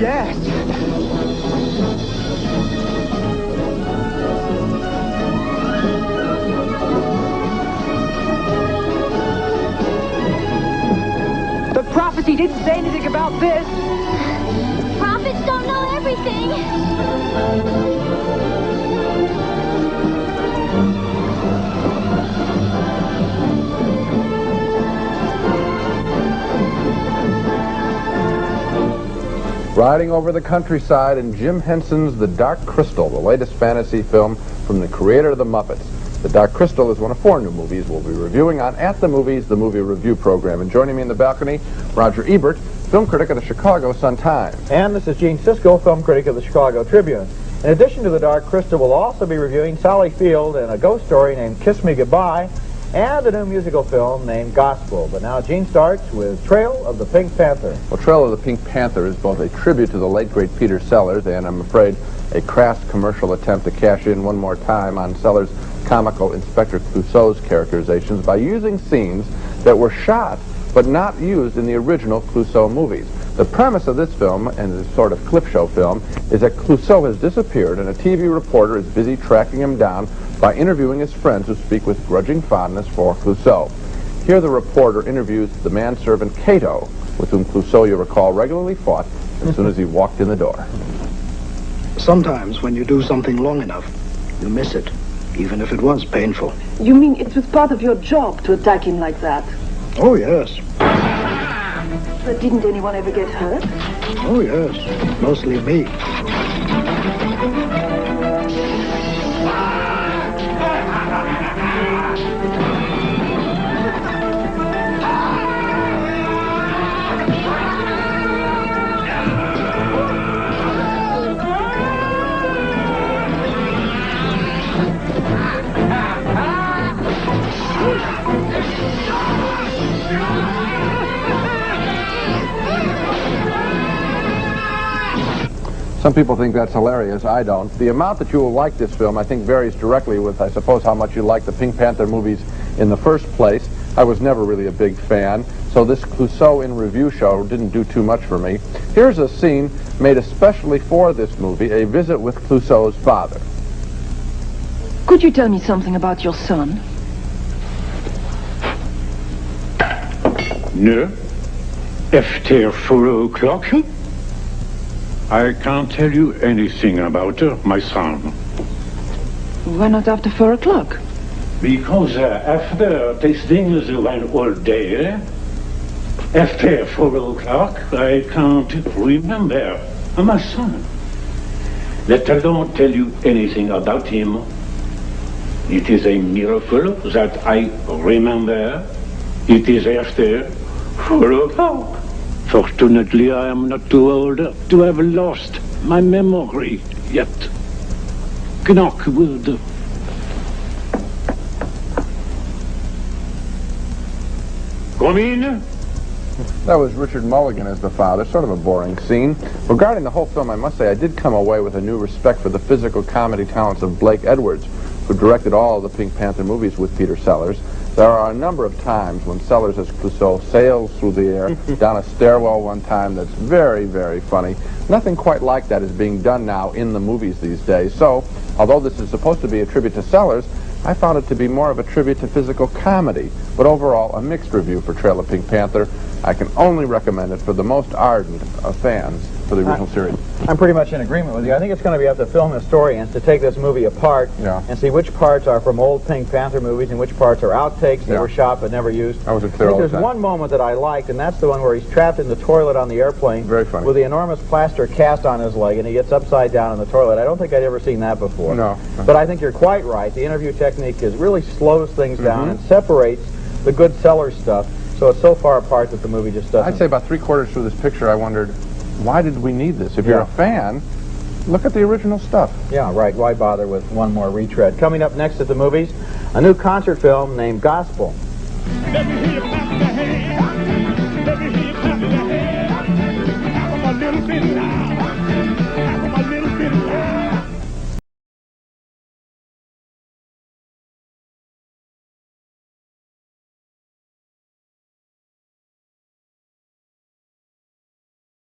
Yes. The prophecy didn't say anything about this. Prophets don't know everything. Riding over the countryside in Jim Henson's The Dark Crystal, the latest fantasy film from the creator of The Muppets. The Dark Crystal is one of 4 new movies we'll be reviewing on At the Movies, the movie review program. And joining me in the balcony, Roger Ebert, film critic of the Chicago Sun-Times. And this is Gene Siskel, film critic of the Chicago Tribune. In addition to The Dark Crystal, we'll also be reviewing Sally Field and a ghost story named Kiss Me Goodbye, and a new musical film named Gospel. But now Gene starts with Trail of the Pink Panther. Well, Trail of the Pink Panther is both a tribute to the late, great Peter Sellers and, I'm afraid, a crass commercial attempt to cash in one more time on Sellers' comical Inspector Clouseau's characterizations by using scenes that were shot but not used in the original Clouseau movies. The premise of this film, and this sort of clip show film, is that Clouseau has disappeared and a TV reporter is busy tracking him down by interviewing his friends who speak with grudging fondness for Clouseau. Here the reporter interviews the manservant Cato, with whom Clouseau, you recall, regularly fought as soon as he walked in the door. Sometimes when you do something long enough, you miss it, even if it was painful. You mean it was part of your job to attack him like that? Oh, yes. But didn't anyone ever get hurt? Oh, yes. Mostly me. Some people think that's hilarious. I don't. The amount that you will like this film, I think, varies directly with, I suppose, how much you like the Pink Panther movies in the first place. I was never really a big fan, so this Clouseau in review show didn't do too much for me. Here's a scene made especially for this movie, a visit with Clouseau's father. Could you tell me something about your son? No. After 4 o'clock? I can't tell you anything about my son. Why not after 4 o'clock? Because after tasting the wine all day, after 4 o'clock, I can't remember my son. Let alone tell you anything about him. It is a miracle that I remember. It is after 4 o'clock. Fortunately, I am not too old to have lost my memory yet. Knockwood. Come in. That was Richard Mulligan as the father, sort of a boring scene. Regarding the whole film, I must say I did come away with a new respect for the physical comedy talents of Blake Edwards, who directed all of the Pink Panther movies with Peter Sellers. There are a number of times when Sellers as Clouseau sails through the air down a stairwell one time that's very, very funny. Nothing quite like that is being done now in the movies these days. So, although this is supposed to be a tribute to Sellers, I found it to be more of a tribute to physical comedy. But overall, a mixed review for Trail of Pink Panther. I can only recommend it for the most ardent of fans for the original series. I'm pretty much in agreement with you. I think it's going to be up to film historians to take this movie apart and see which parts are from old Pink Panther movies and which parts are outtakes that were shot but never used. I wasn't clear all the There's time. one moment that I liked, and that's the one where he's trapped in the toilet on the airplane. Very funny. With the enormous plaster cast on his leg, and he gets upside down in the toilet. I don't think I'd ever seen that before. No. But I think you're quite right. The interview technique really slows things down and separates the good Sellers stuff. So it's so far apart that the movie just doesn't. I'd say about 3/4 through this picture, I wondered, why did we need this? If you're a fan, look at the original stuff. Yeah, right. Why bother with one more retread? Coming up next at the movies, a new concert film named Gospel. Let me hear you clap your hands. Let me hear you clap your hands. I'm a little bit loud.